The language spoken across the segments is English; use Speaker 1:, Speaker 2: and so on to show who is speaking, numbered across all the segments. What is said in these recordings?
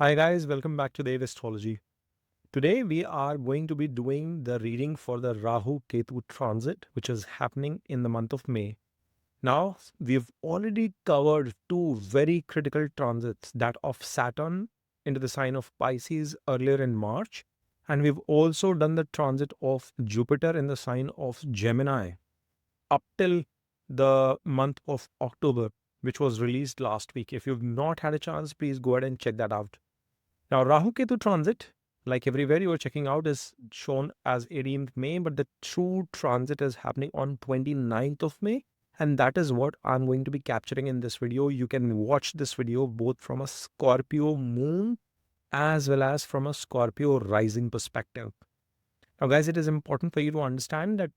Speaker 1: Hi guys, welcome back to the Astrology. Today we are going to be doing the reading for the Rahu Ketu transit, which is happening in the month of May. Now, we've already covered two very critical transits, that of Saturn into the sign of Pisces earlier in March, and we've also done the transit of Jupiter in the sign of Gemini up till the month of October, which was released last week. If you've not had a chance, please go ahead and check that out. Now, Rahu Ketu transit, like everywhere you are checking out, is shown as 18th May, but the true transit is happening on 29th of May. And that is what I'm going to be capturing in this video. You can watch this video both from a Scorpio moon as well as from a Scorpio rising perspective. Now, guys, it is important for you to understand that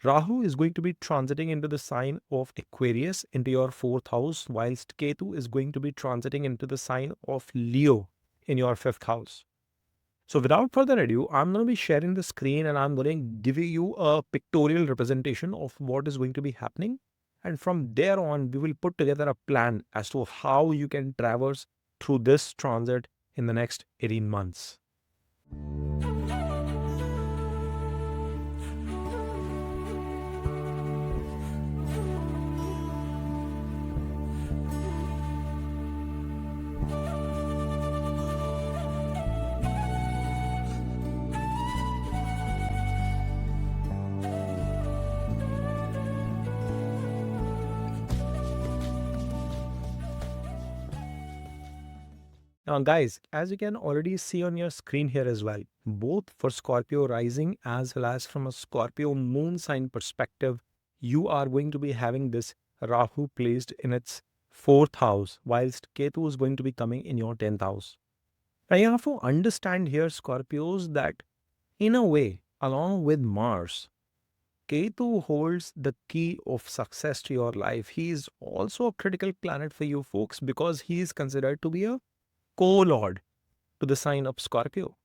Speaker 1: Rahu is going to be transiting into the sign of Aquarius into your fourth house, whilst Ketu is going to be transiting into the sign of Leo in your fifth house. So without further ado, I'm going to be sharing the screen and I'm going to give you a pictorial representation of what is going to be happening. And from there on, we will put together a plan as to how you can traverse through this transit in the next 18 months. Now, guys, as you can already see on your screen here as well, both for Scorpio rising as well as from a Scorpio moon sign perspective, you are going to be having this Rahu placed in its fourth house, whilst Ketu is going to be coming in your 10th house. Now, you have to understand here, Scorpios, that in a way, along with Mars, Ketu holds the key of success to your life. He is also a critical planet for you folks because he is considered to be a co-lord to the sign of Scorpio.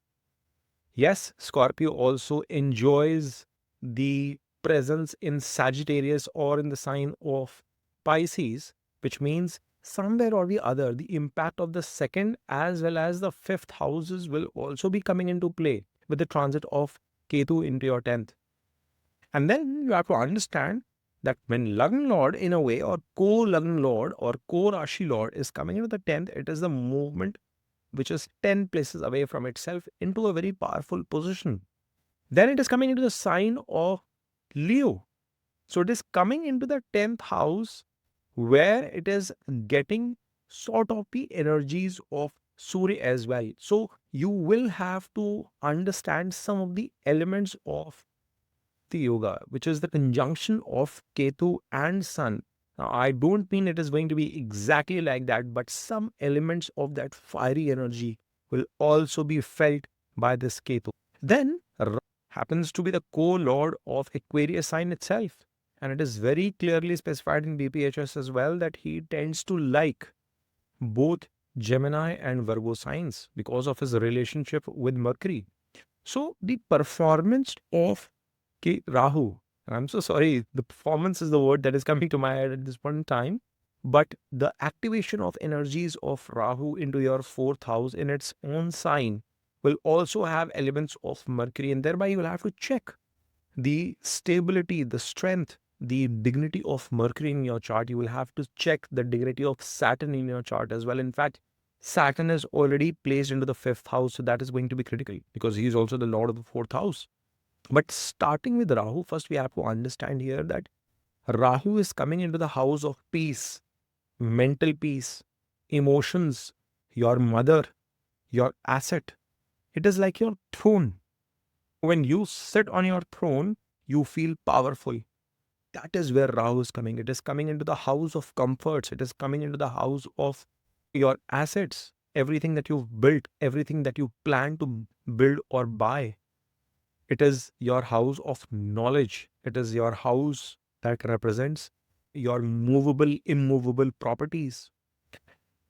Speaker 1: Yes, Scorpio also enjoys the presence in Sagittarius or in the sign of Pisces, which means somewhere or the other, the impact of the second as well as the fifth houses will also be coming into play with the transit of Ketu into your 10th. And then you have to understand that when Lagna Lord in a way or co-Lagna Lord or co-Rashi Lord is coming into the 10th, it is the movement which is 10 places away from itself into a very powerful position. Then it is coming into the sign of Leo. So it is coming into the 10th house where it is getting sort of the energies of Surya as well. So you will have to understand some of the elements of the yoga, which is the conjunction of Ketu and Sun. Now, I don't mean it is going to be exactly like that, but some elements of that fiery energy will also be felt by this Ketu. Then happens to be the co-lord of Aquarius sign itself. And it is very clearly specified in BPHS as well that he tends to like both Gemini and Virgo signs because of his relationship with Mercury. So the performance of Rahu, and I'm so sorry, the performance is the word that is coming to my head at this point in time, but the activation of energies of Rahu into your fourth house in its own sign will also have elements of Mercury, and thereby you will have to check the stability, the strength, the dignity of Mercury in your chart. You will have to check the dignity of Saturn in your chart as well. In fact, Saturn is already placed into the fifth house, so that is going to be critical because he is also the lord of the fourth house. But starting with Rahu, first we have to understand here that Rahu is coming into the house of peace, mental peace, emotions, your mother, your asset. It is like your throne. When you sit on your throne, you feel powerful. That is where Rahu is coming. It is coming into the house of comforts. It is coming into the house of your assets, everything that you've built, everything that you plan to build or buy. It is your house of knowledge. It is your house that represents your movable, immovable properties.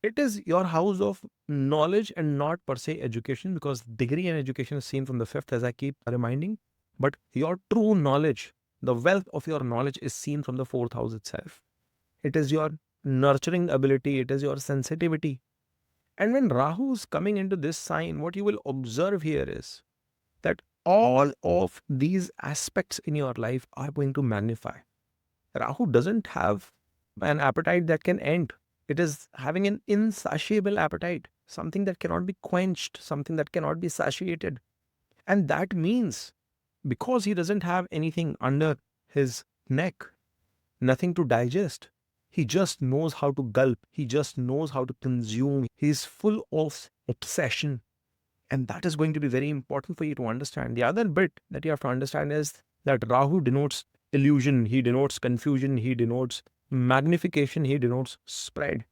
Speaker 1: It is your house of knowledge and not per se education, because degree and education is seen from the fifth, as I keep reminding. But your true knowledge, the wealth of your knowledge is seen from the fourth house itself. It is your nurturing ability. It is your sensitivity. And when Rahu is coming into this sign, what you will observe here is that all of these aspects in your life are going to magnify. Rahu doesn't have an appetite that can end. It is having an insatiable appetite, something that cannot be quenched, something that cannot be satiated. And that means because he doesn't have anything under his neck, nothing to digest, he just knows how to gulp, he just knows how to consume. He's full of obsession. And that is going to be very important for you to understand. The other bit that you have to understand is that Rahu denotes illusion, he denotes confusion, he denotes magnification, he denotes spread.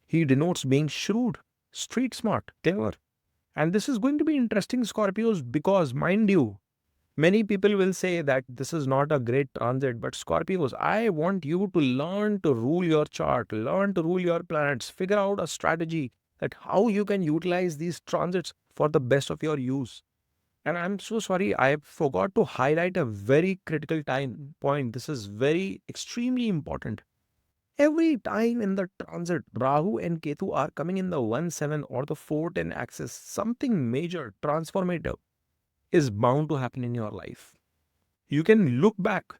Speaker 1: He denotes being shrewd, street smart, clever. And this is going to be interesting, Scorpios, because mind you, many people will say that this is not a great transit, but Scorpios, I want you to learn to rule your chart, learn to rule your planets, figure out a strategy that how you can utilize these transits for the best of your use. And I'm so sorry, I forgot to highlight a very critical time point. This is very extremely important. Every time in the transit, Rahu and Ketu are coming in the 1-7 or the 4-10 axis, something major, transformative is bound to happen in your life. You can look back.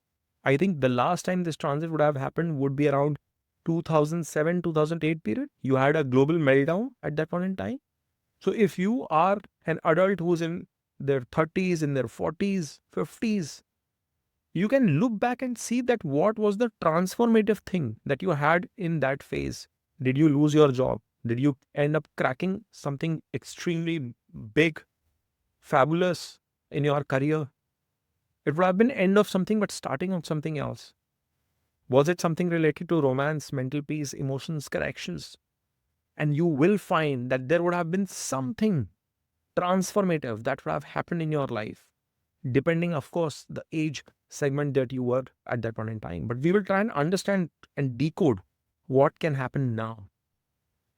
Speaker 1: I think the last time this transit would have happened would be around 2007, 2008 period. You had a global meltdown at that point in time. So if you are an adult who's in their 30s, in their 40s, 50s, you can look back and see that what was the transformative thing that you had in that phase. Did you lose your job? Did you end up cracking something extremely big, fabulous in your career? It would have been end of something but starting of something else. Was it something related to romance, mental peace, emotions, corrections? And you will find that there would have been something transformative that would have happened in your life, depending, of course, the age segment that you were at that point in time. But we will try and understand and decode what can happen now.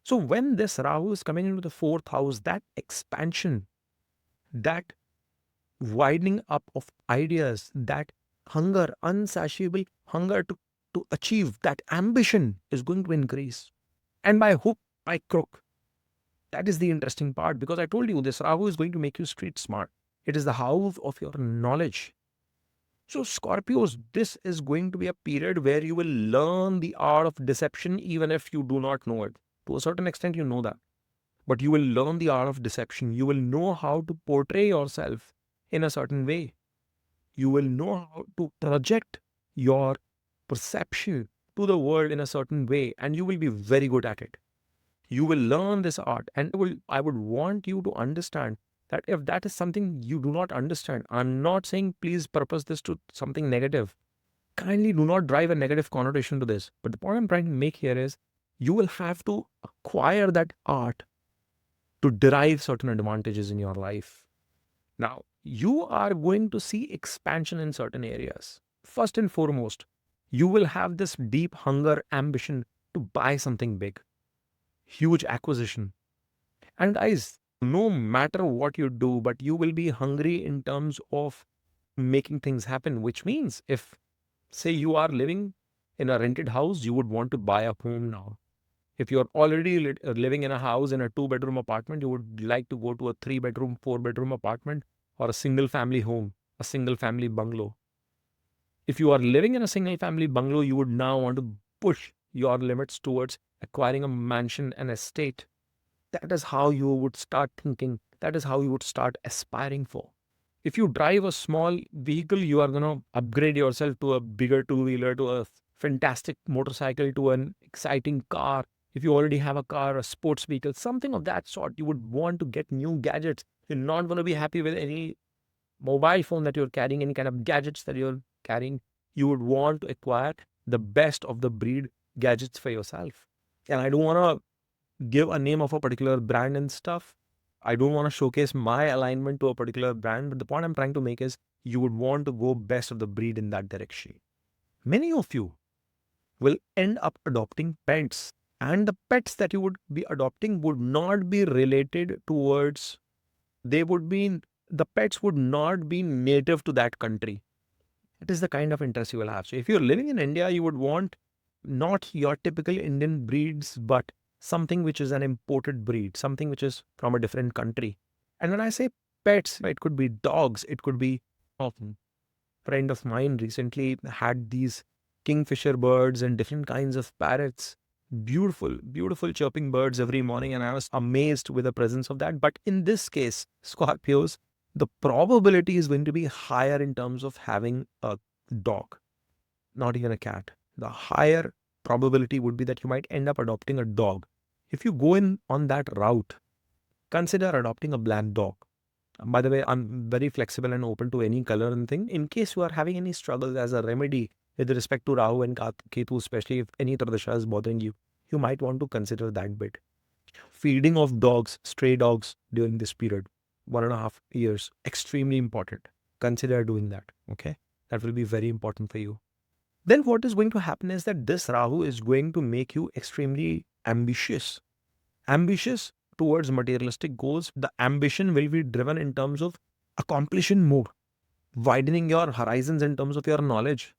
Speaker 1: So when this Rahu is coming into the 4th house, that expansion, that widening up of ideas, that hunger, unsatiable hunger to achieve, that ambition is going to increase. And by hook, by crook. That is the interesting part, because I told you this Rahu is going to make you street smart. It is the house of your knowledge. So Scorpios, this is going to be a period where you will learn the art of deception even if you do not know it. To a certain extent, you know that. But you will learn the art of deception. You will know how to portray yourself in a certain way. You will know how to project your perception to the world in a certain way, and you will be very good at it. You will learn this art, and I would want you to understand that if that is something you do not understand, I'm not saying please purpose this to something negative. Kindly do not drive a negative connotation to this. But the point I'm trying to make here is you will have to acquire that art to derive certain advantages in your life. Now, you are going to see expansion in certain areas. First and foremost, you will have this deep hunger, ambition to buy something big, huge acquisition. And guys, no matter what you do, but you will be hungry in terms of making things happen, which means if, say, you are living in a rented house, you would want to buy a home now. If you're already living in a house in a 2-bedroom apartment, you would like to go to a 3-bedroom, 4-bedroom apartment or a single family home, a single family bungalow. If you are living in a single family bungalow, you would now want to push your limits towards acquiring a mansion, an estate. That is how you would start thinking. That is how you would start aspiring for. If you drive a small vehicle, you are going to upgrade yourself to a bigger two-wheeler, to a fantastic motorcycle, to an exciting car. If you already have a car, a sports vehicle, something of that sort, you would want to get new gadgets. You're not going to be happy with any mobile phone that you're carrying, any kind of gadgets that you're carrying. You would want to acquire the best of the breed gadgets for yourself. And I don't want to give a name of a particular brand and stuff. I don't want to showcase my alignment to a particular brand, but the point I'm trying to make is you would want to go best of the breed in that direction. Many of you will end up adopting pets, and the pets that you would be adopting would not be related towards, the pets would not be native to that country. It is the kind of interest you will have. So if you're living in India, you would want not your typical Indian breeds, but something which is an imported breed, something which is from a different country. And when I say pets, it could be dogs, it could be a friend of mine recently had these kingfisher birds and different kinds of parrots. Beautiful, beautiful chirping birds every morning, and I was amazed with the presence of that. But in this case, Scorpios, the probability is going to be higher in terms of having a dog, not even a cat. The higher probability would be that you might end up adopting a dog. If you go in on that route, consider adopting a black dog. By the way, I'm very flexible and open to any color and thing. In case you are having any struggles as a remedy with respect to Rahu and Ketu, especially if any Tradasha is bothering you, you might want to consider that bit. Feeding of dogs, stray dogs during this period, 1.5 years, extremely important. Consider doing that. Okay. That will be very important for you. Then what is going to happen is that this Rahu is going to make you extremely ambitious. Ambitious towards materialistic goals. The ambition will be driven in terms of accomplishing more, widening your horizons in terms of your knowledge,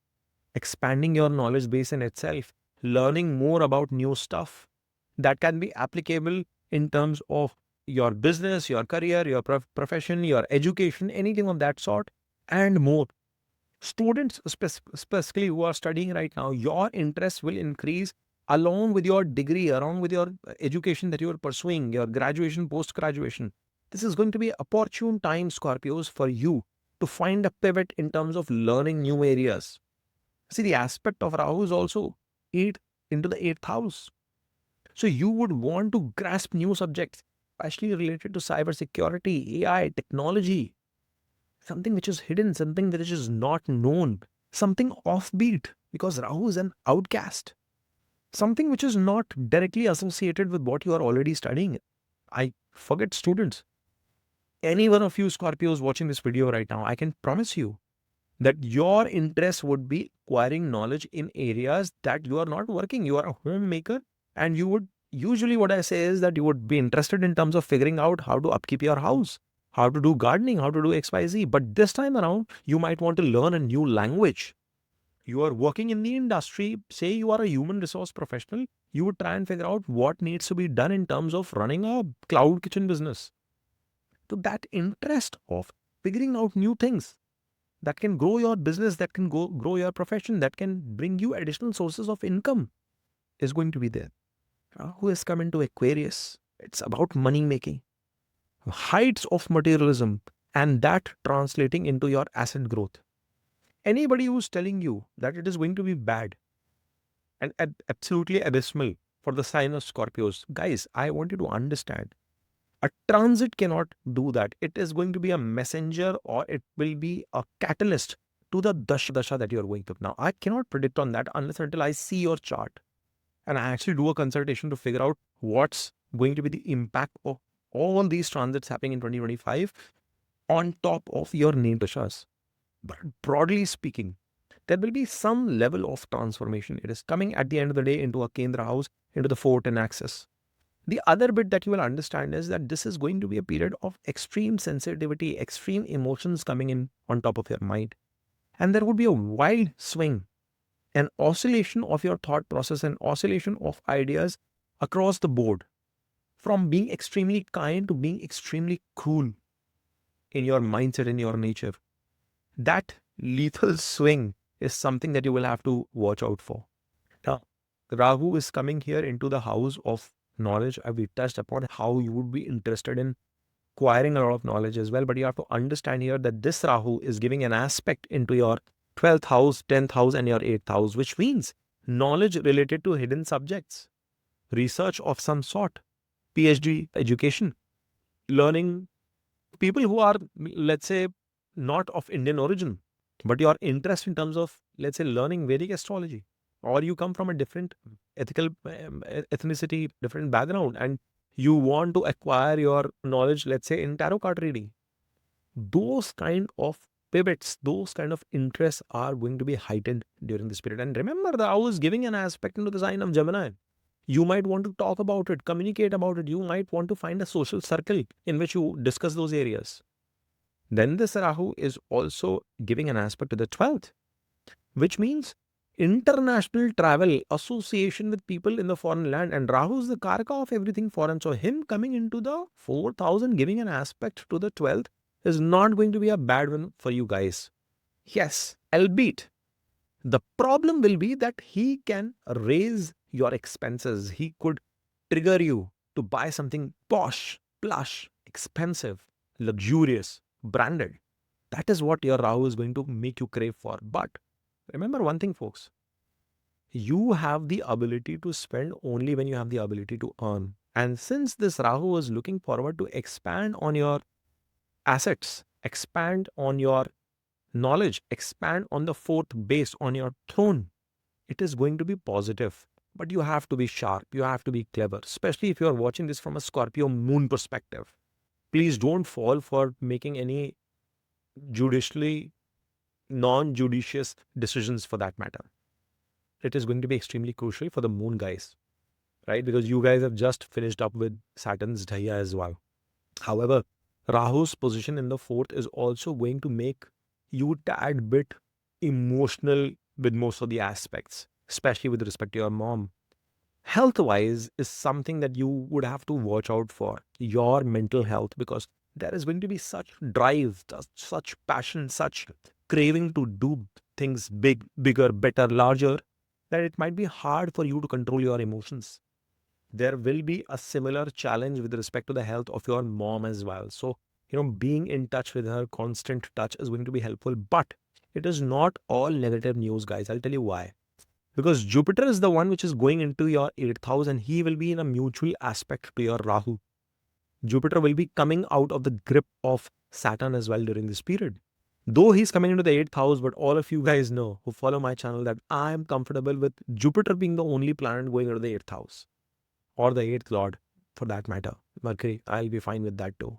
Speaker 1: expanding your knowledge base in itself, learning more about new stuff that can be applicable in terms of your business, your career, your profession, your education, anything of that sort, and more. Students, specifically who are studying right now, your interest will increase along with your degree, along with your education that you are pursuing, your graduation, post-graduation. This is going to be opportune time, Scorpios, for you to find a pivot in terms of learning new areas. See, the aspect of Rahu is also 8 into the 8th house. So you would want to grasp new subjects, especially related to cybersecurity, AI, technology, something which is hidden, something which is not known, something offbeat, because Rahu is an outcast, something which is not directly associated with what you are already studying. I forget students. Any one of you Scorpios watching this video right now, I can promise you that your interest would be acquiring knowledge in areas that you are not working. You are a homemaker, and you would usually, what I say is that you would be interested in terms of figuring out how to upkeep your house, how to do gardening, how to do XYZ. But this time around, you might want to learn a new language. You are working in the industry, say you are a human resource professional, you would try and figure out what needs to be done in terms of running a cloud kitchen business. So that interest of figuring out new things that can grow your business, that can grow your profession, that can bring you additional sources of income is going to be there. Who has come into Aquarius? It's about money making, heights of materialism, and that translating into your asset growth. Anybody who's telling you that it is going to be bad and absolutely abysmal for the sign of Scorpios, guys, I want you to understand, a transit cannot do that. It is going to be a messenger, or it will be a catalyst to the dasha that you are going through. Now, I cannot predict on that unless until I see your chart and I actually do a consultation to figure out what's going to be the impact of all these transits happening in 2025 on top of your natal dashas. But broadly speaking, there will be some level of transformation. It is coming at the end of the day into a Kendra house, into the 410 axis. The other bit that you will understand is that this is going to be a period of extreme sensitivity, extreme emotions coming in on top of your mind. And there would be a wild swing, an oscillation of your thought process, an oscillation of ideas across the board, from being extremely kind to being extremely cruel in your mindset, in your nature. That lethal swing is something that you will have to watch out for. Now, Rahu is coming here into the house of knowledge. We touched upon how you would be interested in acquiring a lot of knowledge as well. But you have to understand here that this Rahu is giving an aspect into your 12th house, 10th house, and your 8th house, which means knowledge related to hidden subjects, research of some sort, PhD education, learning, people who are, let's say, not of Indian origin, but your interest in terms of, let's say, learning Vedic astrology, or you come from a different ethical ethnicity, different background, and you want to acquire your knowledge, let's say, in tarot card reading. Those kind of pivots, those kind of interests are going to be heightened during this period. And remember, the Rahu is giving an aspect into the sign of Gemini. You might want to talk about it, communicate about it. You might want to find a social circle in which you discuss those areas. Then this Rahu is also giving an aspect to the 12th, which means international travel, association with people in the foreign land, and Rahu is the karaka of everything foreign. So him coming into the 4,000, giving an aspect to the 12th is not going to be a bad one for you guys. Yes, albeit the problem will be that he can raise your expenses. He could trigger you to buy something posh, plush, expensive, luxurious, branded. That is what your Rahu is going to make you crave for. But remember one thing, folks, you have the ability to spend only when you have the ability to earn. And since this Rahu is looking forward to expand on your assets, expand on your knowledge, expand on the fourth base, on your throne, it is going to be positive. But you have to be sharp, you have to be clever, especially if you are watching this from a Scorpio moon perspective. Please don't fall for making any judicially non-judicious decisions for that matter. It is going to be extremely crucial for the moon guys, right? Because you guys have just finished up with Saturn's Daya as well. However, Rahu's position in the fourth is also going to make you tad bit emotional with most of the aspects, especially with respect to your mom. Health wise is something that you would have to watch out for your mental health, because there is going to be such drive, such passion, such craving to do things big, bigger, better, larger, that it might be hard for you to control your emotions. There will be a similar challenge with respect to the health of your mom as well. So, being in touch with her, constant touch is going to be helpful, but it is not all negative news, guys. I'll tell you why. Because Jupiter is the one which is going into your 8th house, and he will be in a mutual aspect to your Rahu. Jupiter will be coming out of the grip of Saturn as well during this period. Though he's coming into the 8th house, but all of you guys know who follow my channel that I am comfortable with Jupiter being the only planet going into the 8th house, or the 8th lord for that matter. Mercury, I'll be fine with that too.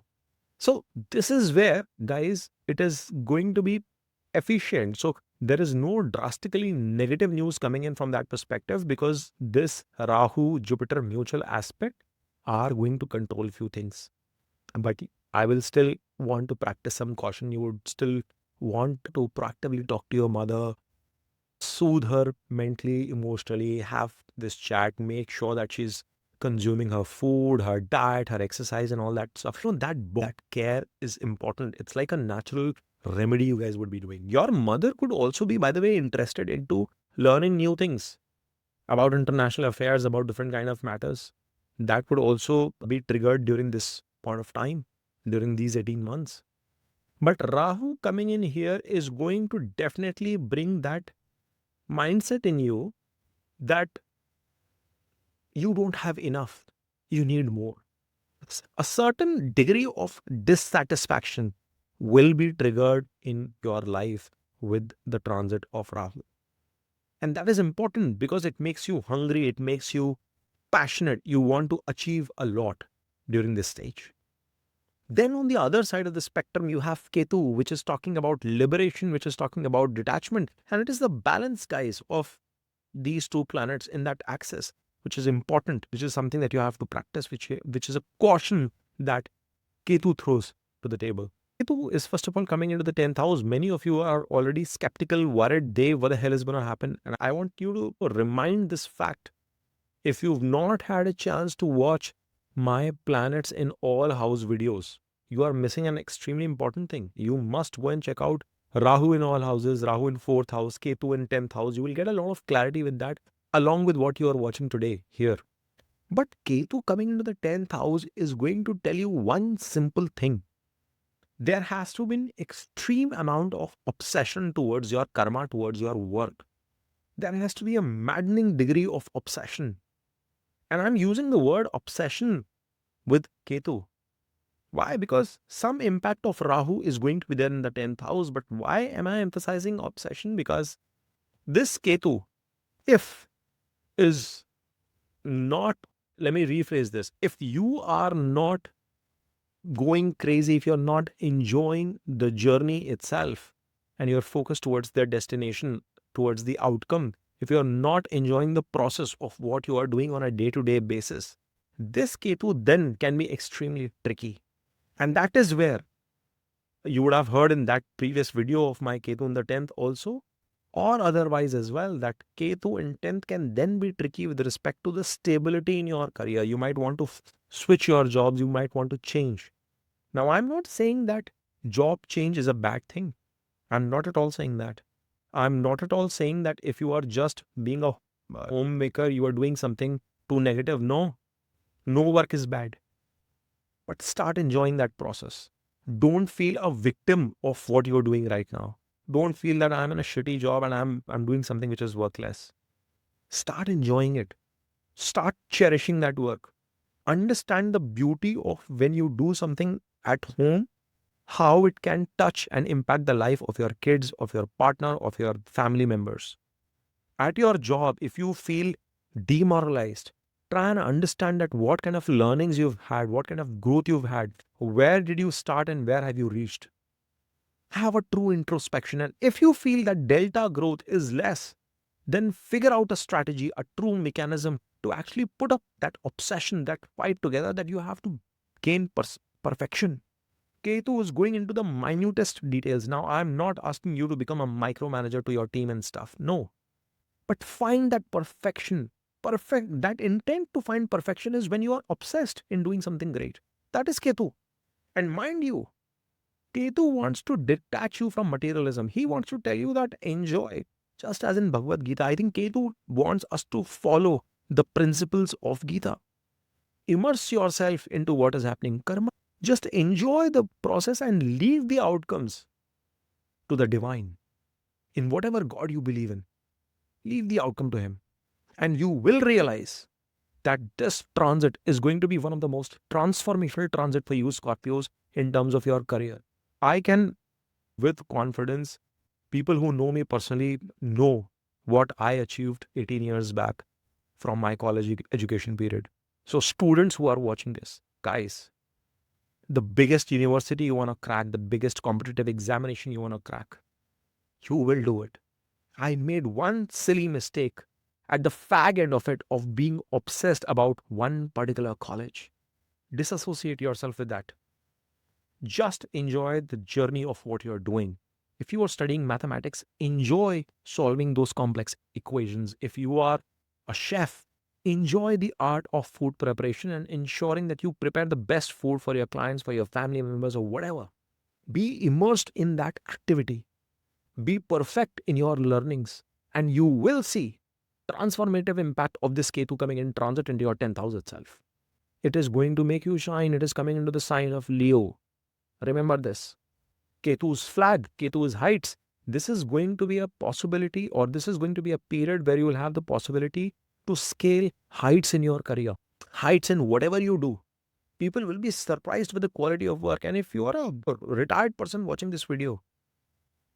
Speaker 1: So this is where, guys, it is going to be efficient. So there is no drastically negative news coming in from that perspective, because this Rahu Jupiter mutual aspect are going to control few things. But I will still want to practice some caution. You would still want to proactively talk to your mother, soothe her mentally, emotionally, have this chat, make sure that she's consuming her food, her diet, her exercise, and all that stuff. That care is important. It's like a natural remedy you guys would be doing. Your mother could also be, by the way, interested into learning new things about international affairs, about different kind of matters. That would also be triggered during this point of time, during these 18 months. But Rahu coming in here is going to definitely bring that mindset in you that you don't have enough, you need more. A certain degree of dissatisfaction will be triggered in your life with the transit of Rahu. And that is important because it makes you hungry, it makes you passionate, you want to achieve a lot during this stage. Then on the other side of the spectrum, you have Ketu, which is talking about liberation, which is talking about detachment. And it is the balance, guys, of these two planets in that axis, which is important, which is something that you have to practice, which is a caution that Ketu throws to the table. Ketu is first of all coming into the 10th house. Many of you are already skeptical, worried, Dave, what the hell is going to happen? And I want you to remind this fact. If you've not had a chance to watch my planets in all house videos, you are missing an extremely important thing. You must go and check out Rahu in all houses, Rahu in 4th house, Ketu in 10th house. You will get a lot of clarity with that, along with what you are watching today here. But Ketu coming into the 10th house is going to tell you one simple thing. There has to be an extreme amount of obsession towards your karma, towards your work. There has to be a maddening degree of obsession. And I'm using the word obsession with Ketu. Why? Because some impact of Rahu is going to be there in the 10th house. But why am I emphasizing obsession? Because this Ketu, if is not, let me rephrase this. If you are not going crazy, if you're not enjoying the journey itself and you're focused towards their destination, towards the outcome, if you're not enjoying the process of what you are doing on a day-to-day basis, this Ketu then can be extremely tricky. And that is where you would have heard in that previous video of my Ketu in the 10th also, or otherwise as well, that Ketu in 10th can then be tricky with respect to the stability in your career. You might want to switch your jobs, you might want to change. Now, I'm not saying that job change is a bad thing. I'm not at all saying that. I'm not at all saying that if you are just being a homemaker, you are doing something too negative. No, no work is bad. But start enjoying that process. Don't feel a victim of what you're doing right now. Don't feel that I'm in a shitty job and I'm doing something which is worthless. Start enjoying it. Start cherishing that work. Understand the beauty of when you do something at home, how it can touch and impact the life of your kids, of your partner, of your family members. At your job, if you feel demoralized, try and understand that what kind of learnings you've had, what kind of growth you've had, where did you start and where have you reached. Have a true introspection. And if you feel that delta growth is less, then figure out a strategy, a true mechanism to actually put up that obsession, that fight together that you have to gain perfection. Ketu is going into the minutest details. Now, I'm not asking you to become a micromanager to your team and stuff. No. But find that perfection. That intent to find perfection is when you are obsessed in doing something great. That is Ketu. And mind you, Ketu wants to detach you from materialism. He wants to tell you that enjoy. Just as in Bhagavad Gita, I think Ketu wants us to follow the principles of Gita. Immerse yourself into what is happening. Karma. Just enjoy the process and leave the outcomes to the divine. In whatever God you believe in, leave the outcome to Him. And you will realize that this transit is going to be one of the most transformational transit for you, Scorpios, in terms of your career. I can, with confidence, people who know me personally know what I achieved 18 years back from my college education period. So students who are watching this, guys, the biggest university you want to crack, the biggest competitive examination you want to crack, you will do it. I made one silly mistake at the fag end of it, of being obsessed about one particular college. Disassociate yourself with that. Just enjoy the journey of what you're doing. If you are studying mathematics, enjoy solving those complex equations. If you are a chef, enjoy the art of food preparation and ensuring that you prepare the best food for your clients, for your family members, or whatever. Be immersed in that activity. Be perfect in your learnings, and you will see transformative impact of this Ketu coming in transit into your 10th house itself. It is going to make you shine. It is coming into the sign of Leo. Remember this. Ketu's flag, Ketu's heights. This is going to be a possibility, or this is going to be a period where you will have the possibility to scale heights in your career, heights in whatever you do. People will be surprised with the quality of work. And if you are a retired person watching this video,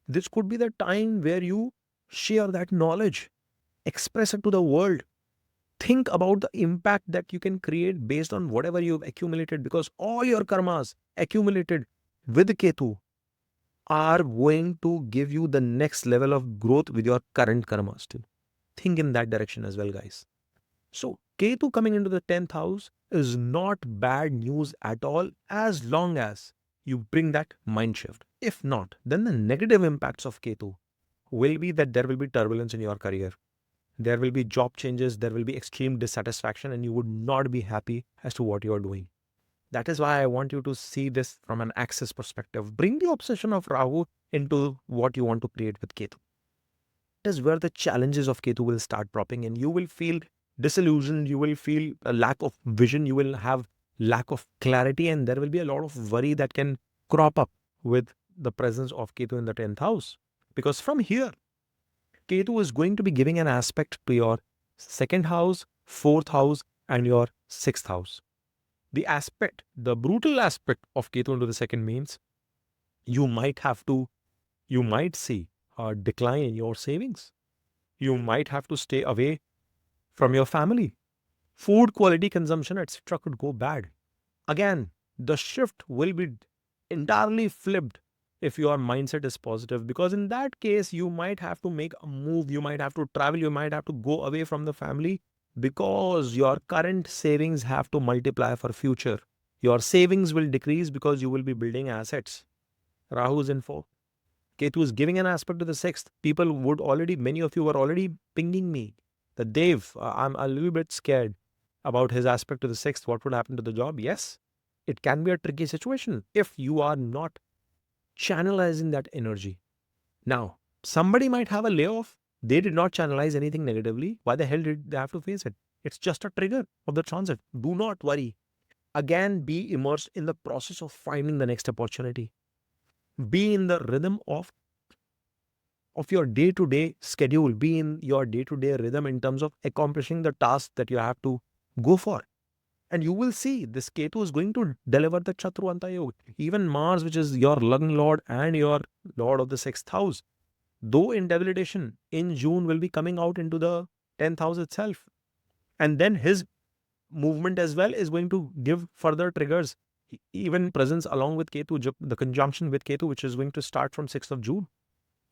Speaker 1: this could be the time where you share that knowledge, express it to the world. Think about the impact that you can create based on whatever you've accumulated, because all your karmas accumulated with Ketu are going to give you the next level of growth with your current karma still. Think in that direction as well, guys. So Ketu coming into the 10th house is not bad news at all, as long as you bring that mind shift. If not, then the negative impacts of Ketu will be that there will be turbulence in your career. There will be job changes, there will be extreme dissatisfaction, and you would not be happy as to what you are doing. That is why I want you to see this from an axis perspective. Bring the obsession of Rahu into what you want to create with Ketu. That is where the challenges of Ketu will start propping in. You will feel disillusioned, you will feel a lack of vision, you will have lack of clarity, and there will be a lot of worry that can crop up with the presence of Ketu in the 10th house. Because from here, Ketu is going to be giving an aspect to your 2nd house, 4th house, and your 6th house. The aspect, the brutal aspect of Ketu into the 2nd means you might see a decline in your savings. You might have to stay away from your family. Food quality, consumption, etc. could go bad. Again, the shift will be entirely flipped if your mindset is positive, because in that case, you might have to make a move, you might have to travel, you might have to go away from the family, because your current savings have to multiply for future. Your savings will decrease because you will be building assets. Rahu's info. Ketu is giving an aspect to the 6th. People would already, many of you were already pinging me that Dave, I'm a little bit scared about his aspect to the 6th. What would happen to the job? Yes, it can be a tricky situation if you are not channelizing that energy. Now, somebody might have a layoff. They did not channelize anything negatively. Why the hell did they have to face it? It's just a trigger of the transit. Do not worry. Again, be immersed in the process of finding the next opportunity. Be in the rhythm of your day-to-day schedule. Be in your day-to-day rhythm in terms of accomplishing the task that you have to go for. And you will see this Ketu is going to deliver the Chaturanta Yoga. Even Mars, which is your Lagna Lord and your Lord of the 6th house, though in debilitation, in June will be coming out into the 10th house itself. And then his movement as well is going to give further triggers. Even presence along with Ketu, the conjunction with Ketu, which is going to start from 6th of June.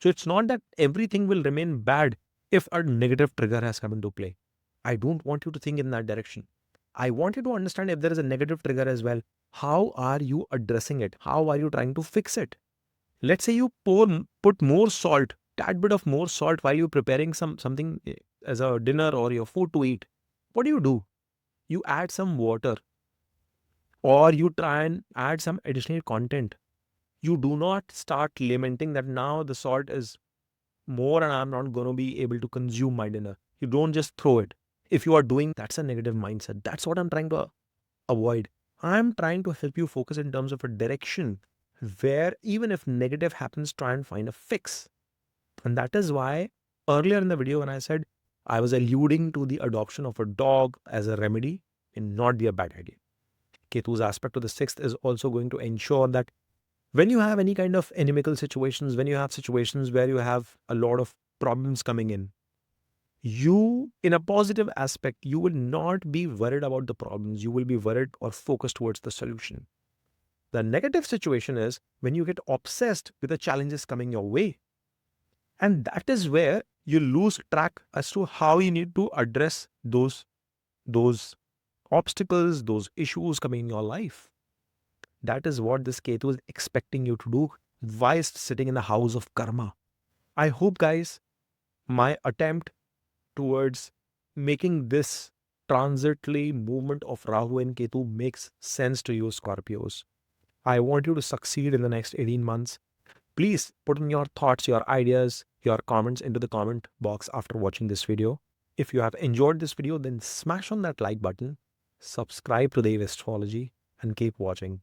Speaker 1: So it's not that everything will remain bad if a negative trigger has come into play. I don't want you to think in that direction. I want you to understand if there is a negative trigger as well. How are you addressing it? How are you trying to fix it? Let's say you put more salt, tad bit of more salt while you're preparing something as a dinner or your food to eat. What do? You add some water or you try and add some additional content. You do not start lamenting that now the salt is more and I'm not going to be able to consume my dinner. You don't just throw it. If you are doing, that's a negative mindset. That's what I'm trying to avoid. I'm trying to help you focus in terms of a direction where even if negative happens, try and find a fix. And that is why earlier in the video when I said I was alluding to the adoption of a dog as a remedy, it not be a bad idea. Ketu's aspect to the 6th is also going to ensure that when you have any kind of inimical situations, when you have situations where you have a lot of problems coming in, you, in a positive aspect, you will not be worried about the problems. You will be worried or focused towards the solution. The negative situation is when you get obsessed with the challenges coming your way. And that is where you lose track as to how you need to address those obstacles, those issues coming in your life. That is what this Ketu is expecting you to do whilst sitting in the house of karma. I hope, guys, my attempt towards making this transitory movement of Rahu and Ketu makes sense to you, Scorpios. I want you to succeed in the next 18 months. Please put in your thoughts, your ideas, your comments into the comment box after watching this video. If you have enjoyed this video, then smash on that like button, subscribe to Dave Astrology, and keep watching.